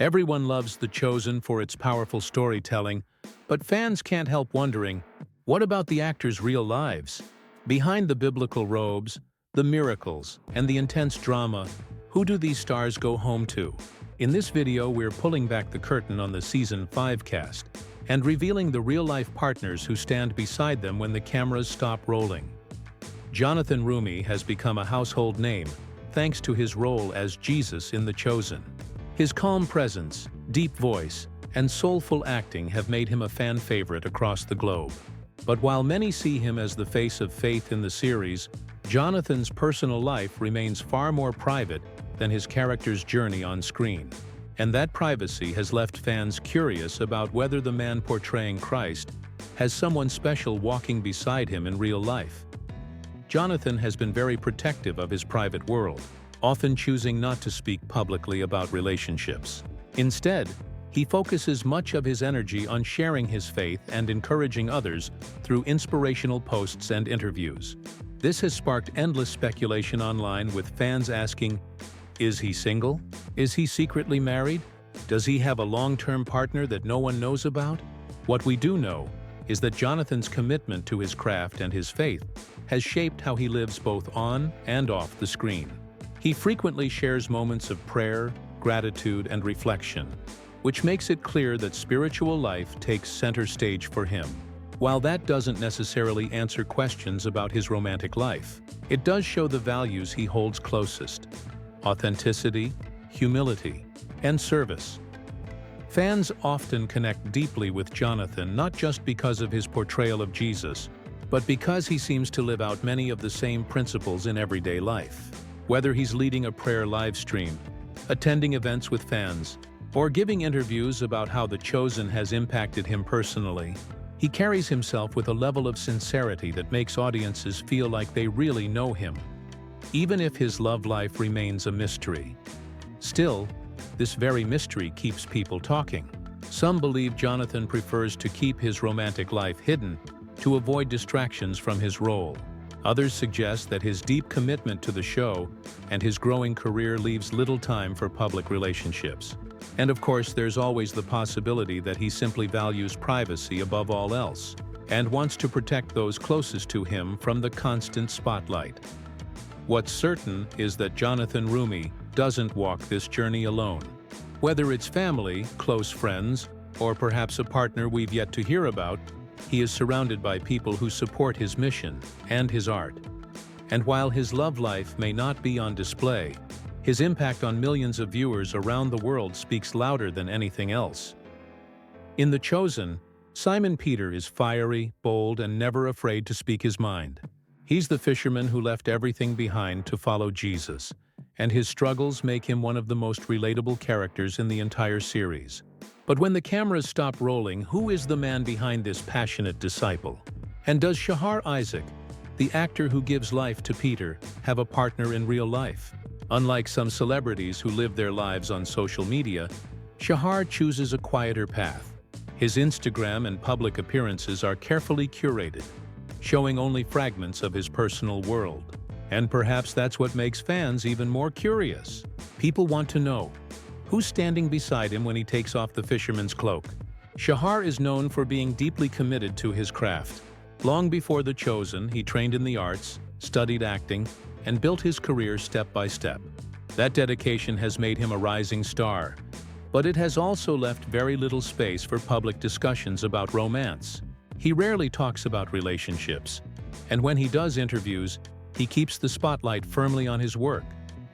Everyone loves The Chosen for its powerful storytelling, but fans can't help wondering, what about the actors' real lives? Behind the biblical robes, the miracles, and the intense drama, who do these stars go home to? In this video, we're pulling back the curtain on the Season 5 cast and revealing the real-life partners who stand beside them when the cameras stop rolling. Jonathan Roumie has become a household name thanks to his role as Jesus in The Chosen. His calm presence, deep voice, and soulful acting have made him a fan favorite across the globe. But while many see him as the face of faith in the series, Jonathan's personal life remains far more private than his character's journey on screen. And that privacy has left fans curious about whether the man portraying Christ has someone special walking beside him in real life. Jonathan has been very protective of his private world, often choosing not to speak publicly about relationships. Instead, he focuses much of his energy on sharing his faith and encouraging others through inspirational posts and interviews. This has sparked endless speculation online, with fans asking, is he single? Is he secretly married? Does he have a long-term partner that no one knows about? What we do know is that Jonathan's commitment to his craft and his faith has shaped how he lives both on and off the screen. He frequently shares moments of prayer, gratitude, and reflection, which makes it clear that spiritual life takes center stage for him. While that doesn't necessarily answer questions about his romantic life, it does show the values he holds closest: authenticity, humility, and service. Fans often connect deeply with Jonathan not just because of his portrayal of Jesus, but because he seems to live out many of the same principles in everyday life. Whether he's leading a prayer live stream, attending events with fans, or giving interviews about how The Chosen has impacted him personally, he carries himself with a level of sincerity that makes audiences feel like they really know him, even if his love life remains a mystery. Still, this very mystery keeps people talking. Some believe Jonathan prefers to keep his romantic life hidden to avoid distractions from his role. Others suggest that his deep commitment to the show and his growing career leaves little time for public relationships. And of course, there's always the possibility that he simply values privacy above all else and wants to protect those closest to him from the constant spotlight. What's certain is that Jonathan Roumie doesn't walk this journey alone. Whether it's family, close friends, or perhaps a partner we've yet to hear about, he is surrounded by people who support his mission and his art. And while his love life may not be on display, his impact on millions of viewers around the world speaks louder than anything else. In The Chosen, Simon Peter is fiery, bold, and never afraid to speak his mind. He's the fisherman who left everything behind to follow Jesus, and his struggles make him one of the most relatable characters in the entire series. But when the cameras stop rolling, who is the man behind this passionate disciple? And does Shahar Isaac, the actor who gives life to Peter, have a partner in real life? Unlike some celebrities who live their lives on social media, Shahar chooses a quieter path. His Instagram and public appearances are carefully curated, showing only fragments of his personal world. And perhaps that's what makes fans even more curious. People want to know, who's standing beside him when he takes off the fisherman's cloak? Shahar is known for being deeply committed to his craft. Long before The Chosen, he trained in the arts, studied acting, and built his career step by step. That dedication has made him a rising star, but it has also left very little space for public discussions about romance. He rarely talks about relationships, and when he does interviews, he keeps the spotlight firmly on his work,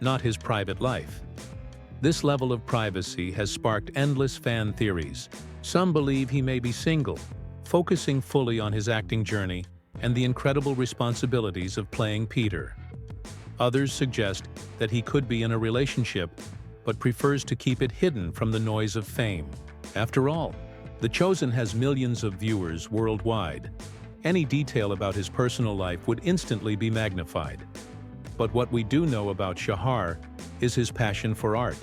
not his private life. This level of privacy has sparked endless fan theories. Some believe he may be single, focusing fully on his acting journey and the incredible responsibilities of playing Peter. Others suggest that he could be in a relationship, but prefers to keep it hidden from the noise of fame. After all, The Chosen has millions of viewers worldwide. Any detail about his personal life would instantly be magnified. But what we do know about Shahar is his passion for art.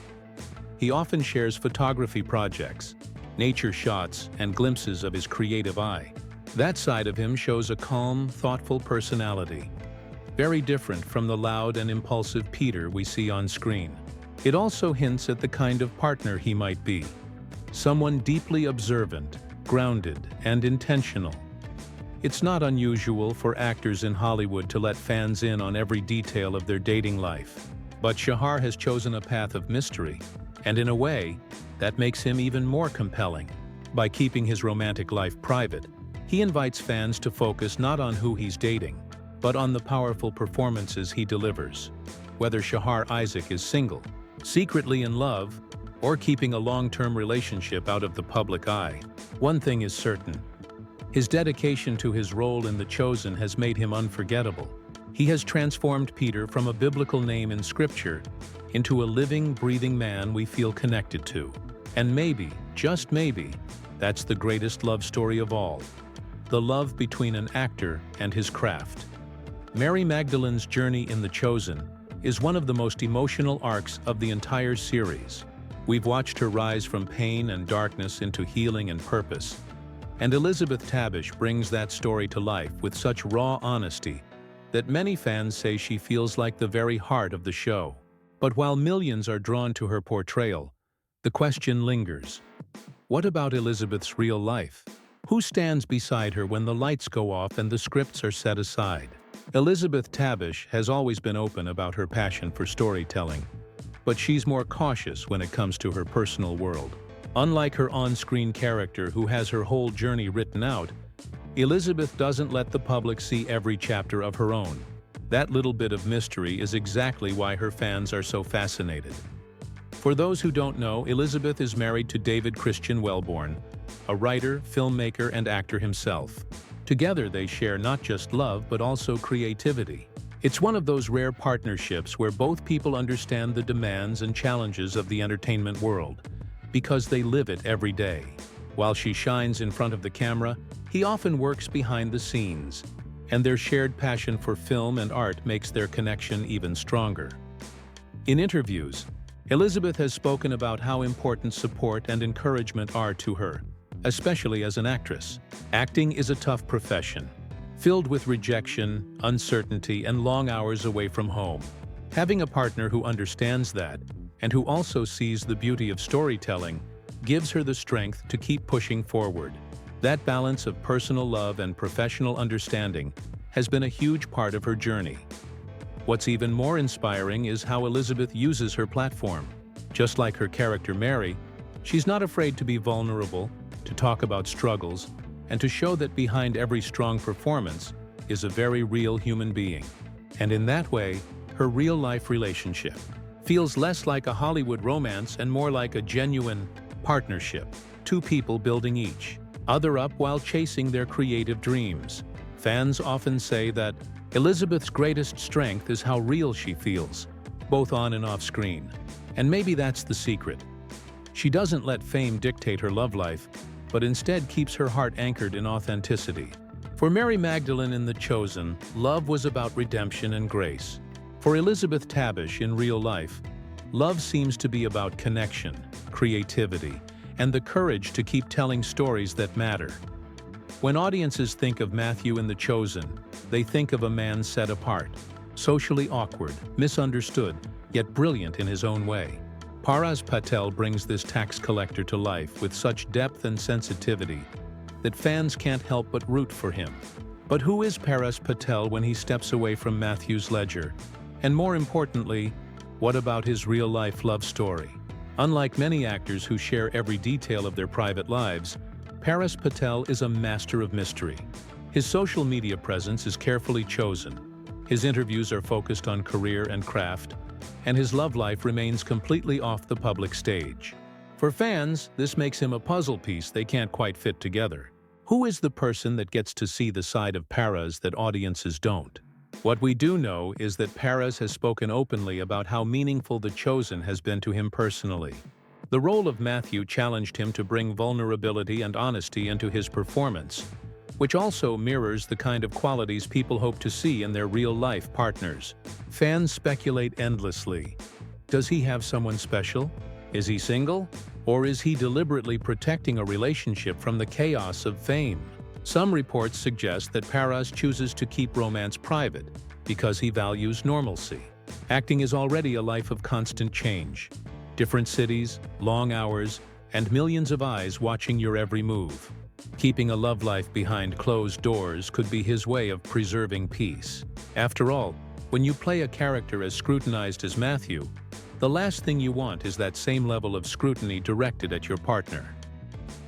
He often shares photography projects, nature shots, and glimpses of his creative eye. That side of him shows a calm, thoughtful personality, very different from the loud and impulsive Peter we see on screen. It also hints at the kind of partner he might be. Someone deeply observant, grounded, and intentional. It's not unusual for actors in Hollywood to let fans in on every detail of their dating life. But Shahar has chosen a path of mystery, and in a way, that makes him even more compelling. By keeping his romantic life private, he invites fans to focus not on who he's dating, but on the powerful performances he delivers. Whether Shahar Isaac is single, secretly in love, or keeping a long-term relationship out of the public eye, one thing is certain. His dedication to his role in The Chosen has made him unforgettable. He has transformed Peter from a biblical name in Scripture into a living, breathing man we feel connected to. And maybe, just maybe, that's the greatest love story of all. The love between an actor and his craft. Mary Magdalene's journey in The Chosen is one of the most emotional arcs of the entire series. We've watched her rise from pain and darkness into healing and purpose. And Elizabeth Tabish brings that story to life with such raw honesty that many fans say she feels like the very heart of the show. But while millions are drawn to her portrayal, the question lingers. What about Elizabeth's real life? Who stands beside her when the lights go off and the scripts are set aside? Elizabeth Tabish has always been open about her passion for storytelling, but she's more cautious when it comes to her personal world. Unlike her on-screen character who has her whole journey written out, Elizabeth doesn't let the public see every chapter of her own. That little bit of mystery is exactly why her fans are so fascinated. For those who don't know, Elizabeth is married to David Christian Wellborn, a writer, filmmaker, and actor himself. Together they share not just love but also creativity. It's one of those rare partnerships where both people understand the demands and challenges of the entertainment world, because they live it every day. While she shines in front of the camera, he often works behind the scenes, and their shared passion for film and art makes their connection even stronger. In interviews, Elizabeth has spoken about how important support and encouragement are to her, especially as an actress. Acting is a tough profession, filled with rejection, uncertainty, and long hours away from home. Having a partner who understands that, and who also sees the beauty of storytelling, gives her the strength to keep pushing forward. That balance of personal love and professional understanding has been a huge part of her journey. What's even more inspiring is how Elizabeth uses her platform. Just like her character Mary, she's not afraid to be vulnerable, to talk about struggles, and to show that behind every strong performance is a very real human being. And in that way, her real-life relationship feels less like a Hollywood romance and more like a genuine partnership, two people building each other up while chasing their creative dreams. Fans often say that Elizabeth's greatest strength is how real she feels, both on and off screen. And maybe that's the secret. She doesn't let fame dictate her love life, but instead keeps her heart anchored in authenticity. For Mary Magdalene in The Chosen, love was about redemption and grace. For Elizabeth Tabish in real life, love seems to be about connection, creativity, and the courage to keep telling stories that matter. When audiences think of Matthew in The Chosen, they think of a man set apart, socially awkward, misunderstood, yet brilliant in his own way. Patel brings this tax collector to life with such depth and sensitivity that fans can't help but root for him. But who is Patel when he steps away from Matthew's ledger? And more importantly, what about his real-life love story? Unlike many actors who share every detail of their private lives, Patel is a master of mystery. His social media presence is carefully chosen. His interviews are focused on career and craft, and his love life remains completely off the public stage. For fans, this makes him a puzzle piece they can't quite fit together. Who is the person that gets to see the side of Paras that audiences don't? What we do know is that Paras has spoken openly about how meaningful The Chosen has been to him personally. The role of Matthew challenged him to bring vulnerability and honesty into his performance, which also mirrors the kind of qualities people hope to see in their real-life partners. Fans speculate endlessly. Does he have someone special? Is he single? Or is he deliberately protecting a relationship from the chaos of fame? Some reports suggest that Paras chooses to keep romance private because he values normalcy. Acting is already a life of constant change. Different cities, long hours, and millions of eyes watching your every move. Keeping a love life behind closed doors could be his way of preserving peace. After all, when you play a character as scrutinized as Matthew, the last thing you want is that same level of scrutiny directed at your partner.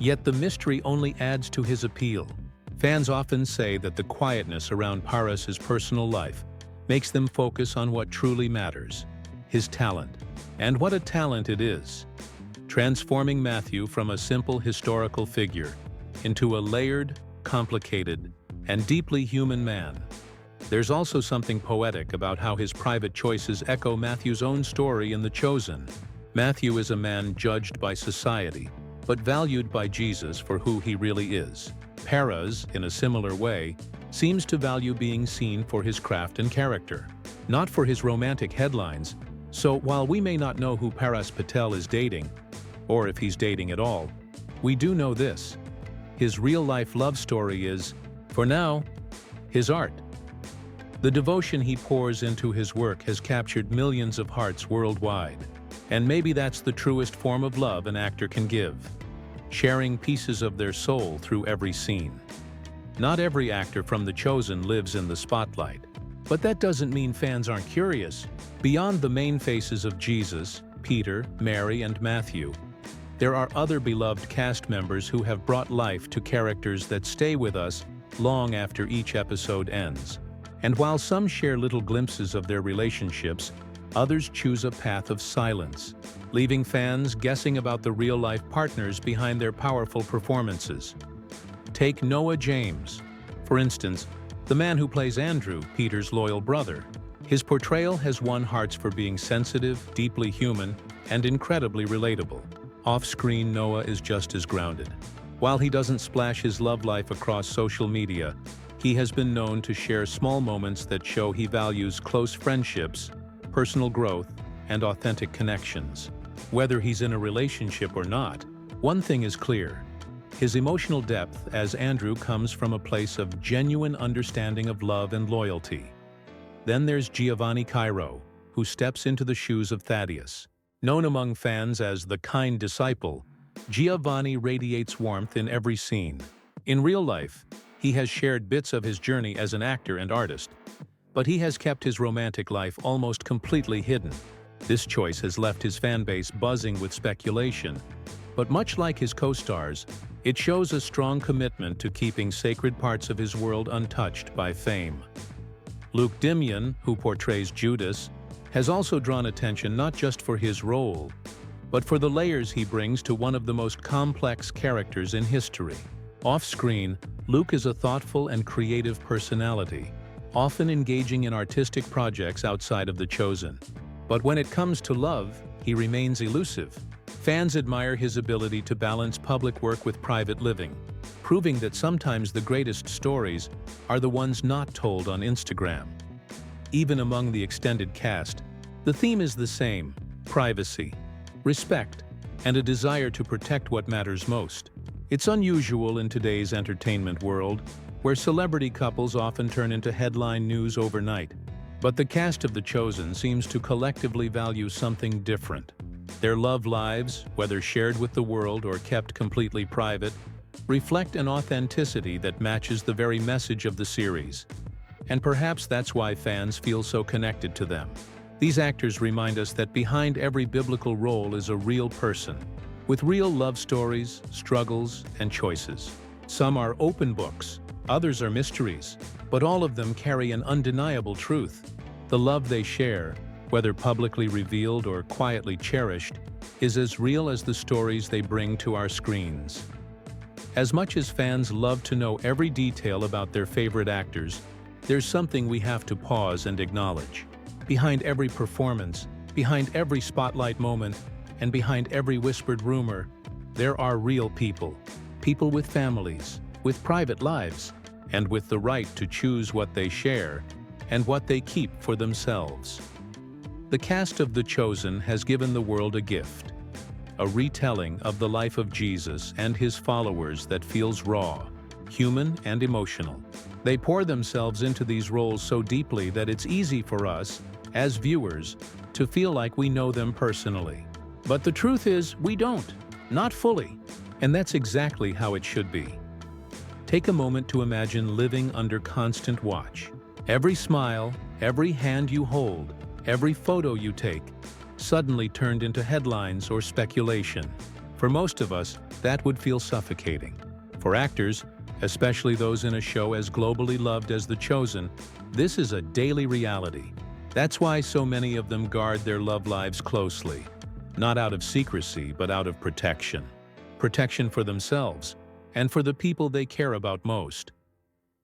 Yet the mystery only adds to his appeal. Fans often say that the quietness around Paras's personal life makes them focus on what truly matters, his talent. And what a talent it is! Transforming Matthew from a simple historical figure into a layered, complicated, and deeply human man. There's also something poetic about how his private choices echo Matthew's own story in The Chosen. Matthew is a man judged by society, but valued by Jesus for who he really is. Paras, in a similar way, seems to value being seen for his craft and character, not for his romantic headlines. So while we may not know who Paras Patel is dating, or if he's dating at all, we do know this: his real-life love story is, for now, his art. The devotion he pours into his work has captured millions of hearts worldwide, and maybe that's the truest form of love an actor can give, sharing pieces of their soul through every scene. Not every actor from The Chosen lives in the spotlight, but that doesn't mean fans aren't curious. Beyond the main faces of Jesus, Peter, Mary, and Matthew, there are other beloved cast members who have brought life to characters that stay with us long after each episode ends. And while some share little glimpses of their relationships, others choose a path of silence, leaving fans guessing about the real-life partners behind their powerful performances. Take Noah James, for instance, the man who plays Andrew, Peter's loyal brother. His portrayal has won hearts for being sensitive, deeply human, and incredibly relatable. Off-screen, Noah is just as grounded. While he doesn't splash his love life across social media, he has been known to share small moments that show he values close friendships, personal growth, and authentic connections. Whether he's in a relationship or not, one thing is clear: his emotional depth as Andrew comes from a place of genuine understanding of love and loyalty. Then there's Giovanni Cairo, who steps into the shoes of Thaddeus. Known among fans as the kind disciple, Giovanni radiates warmth in every scene. In real life, he has shared bits of his journey as an actor and artist, but he has kept his romantic life almost completely hidden. This choice has left his fanbase buzzing with speculation, but much like his co-stars, it shows a strong commitment to keeping sacred parts of his world untouched by fame. Luke Dimion, who portrays Judas, has also drawn attention not just for his role, but for the layers he brings to one of the most complex characters in history. Off-screen, Luke is a thoughtful and creative personality, often engaging in artistic projects outside of The Chosen. But when it comes to love, he remains elusive. Fans admire his ability to balance public work with private living, proving that sometimes the greatest stories are the ones not told on Instagram. Even among the extended cast, the theme is the same: privacy, respect, and a desire to protect what matters most. It's unusual in today's entertainment world, where celebrity couples often turn into headline news overnight. But the cast of The Chosen seems to collectively value something different. Their love lives, whether shared with the world or kept completely private, reflect an authenticity that matches the very message of the series. And perhaps that's why fans feel so connected to them. These actors remind us that behind every biblical role is a real person, with real love stories, struggles, and choices. Some are open books, others are mysteries, but all of them carry an undeniable truth. The love they share, whether publicly revealed or quietly cherished, is as real as the stories they bring to our screens. As much as fans love to know every detail about their favorite actors, there's something we have to pause and acknowledge. Behind every performance, behind every spotlight moment, and behind every whispered rumor, there are real people. People with families, with private lives, and with the right to choose what they share and what they keep for themselves. The cast of The Chosen has given the world a gift, a retelling of the life of Jesus and his followers that feels raw, human, and emotional. They pour themselves into these roles so deeply that it's easy for us, as viewers, to feel like we know them personally. But the truth is, we don't. Not fully. And that's exactly how it should be. Take a moment to imagine living under constant watch. Every smile, every hand you hold, every photo you take, suddenly turned into headlines or speculation. For most of us, that would feel suffocating. For actors, especially those in a show as globally loved as The Chosen, this is a daily reality. That's why so many of them guard their love lives closely. Not out of secrecy, but out of protection. Protection for themselves, and for the people they care about most.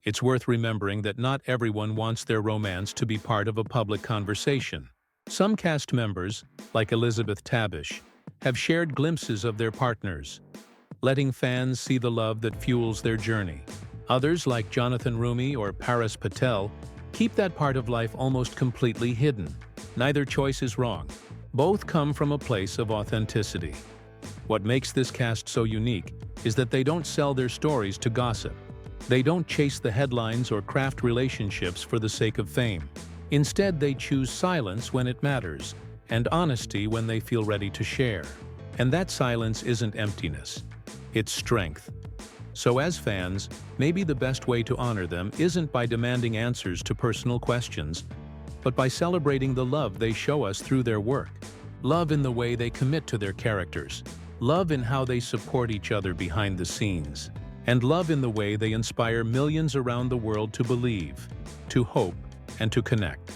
It's worth remembering that not everyone wants their romance to be part of a public conversation. Some cast members, like Elizabeth Tabish, have shared glimpses of their partners, letting fans see the love that fuels their journey. Others, like Jonathan Roumie or Patel, keep that part of life almost completely hidden. Neither choice is wrong. Both come from a place of authenticity. What makes this cast so unique is that they don't sell their stories to gossip. They don't chase the headlines or craft relationships for the sake of fame. Instead, they choose silence when it matters, and honesty when they feel ready to share. And that silence isn't emptiness. It's strength. So as fans, maybe the best way to honor them isn't by demanding answers to personal questions, but by celebrating the love they show us through their work. Love in the way they commit to their characters. Love in how they support each other behind the scenes. And love in the way they inspire millions around the world to believe, to hope, and to connect.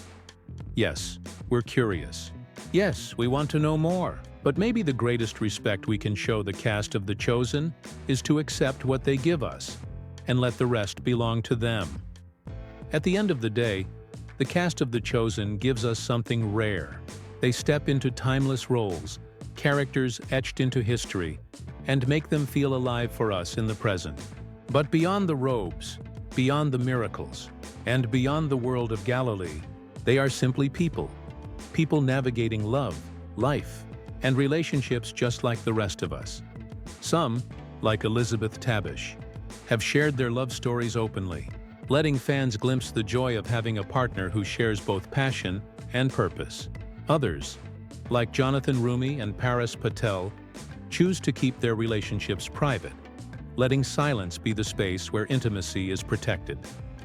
Yes, we're curious. Yes, we want to know more. But maybe the greatest respect we can show the cast of The Chosen is to accept what they give us, and let the rest belong to them. At the end of the day, the cast of The Chosen gives us something rare. They step into timeless roles, characters etched into history, and make them feel alive for us in the present. But beyond the robes, beyond the miracles, and beyond the world of Galilee, they are simply people. People navigating love, life, and relationships just like the rest of us. Some, like Elizabeth Tabish, have shared their love stories openly, letting fans glimpse the joy of having a partner who shares both passion and purpose. Others, like Jonathan Roumie and Patel, choose to keep their relationships private, letting silence be the space where intimacy is protected.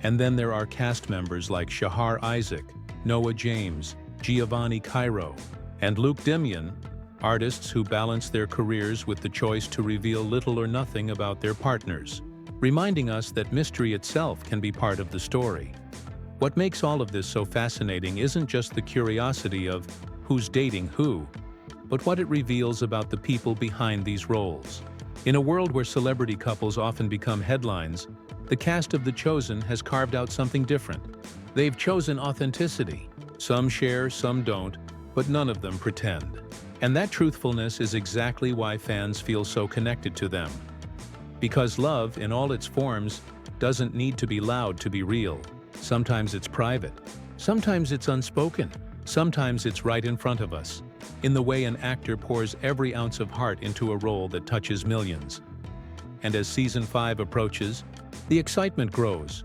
And then there are cast members like Shahar Isaac, Noah James, Giovanni Cairo, and Luke Dimian, artists who balance their careers with the choice to reveal little or nothing about their partners, reminding us that mystery itself can be part of the story. What makes all of this so fascinating isn't just the curiosity of who's dating who, but what it reveals about the people behind these roles. In a world where celebrity couples often become headlines, the cast of The Chosen has carved out something different. They've chosen authenticity. Some share, some don't, but none of them pretend. And that truthfulness is exactly why fans feel so connected to them. Because love, in all its forms, doesn't need to be loud to be real. Sometimes it's private. Sometimes it's unspoken. Sometimes it's right in front of us, in the way an actor pours every ounce of heart into a role that touches millions. And as Season 5 approaches, the excitement grows.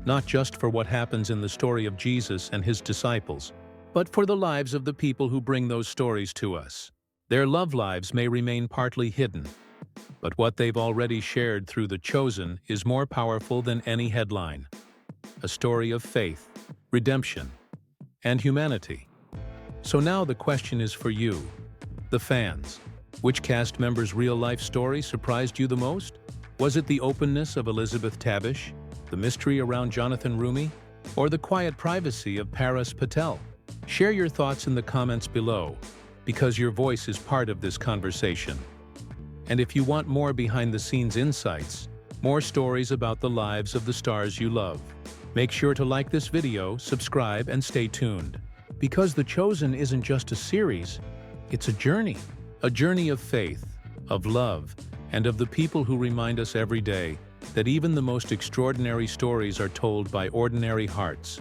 Not just for what happens in the story of Jesus and his disciples, but for the lives of the people who bring those stories to us. Their love lives may remain partly hidden, but what they've already shared through The Chosen is more powerful than any headline. A story of faith, redemption, and humanity. So now the question is for you, the fans. Which cast member's real-life story surprised you the most? Was it the openness of Elizabeth Tabish, the mystery around Jonathan Roumie, or the quiet privacy of Patel? Share your thoughts in the comments below, because your voice is part of this conversation. And if you want more behind-the-scenes insights, more stories about the lives of the stars you love, make sure to like this video, subscribe, and stay tuned. Because The Chosen isn't just a series, it's a journey of faith, of love, and of the people who remind us every day that even the most extraordinary stories are told by ordinary hearts.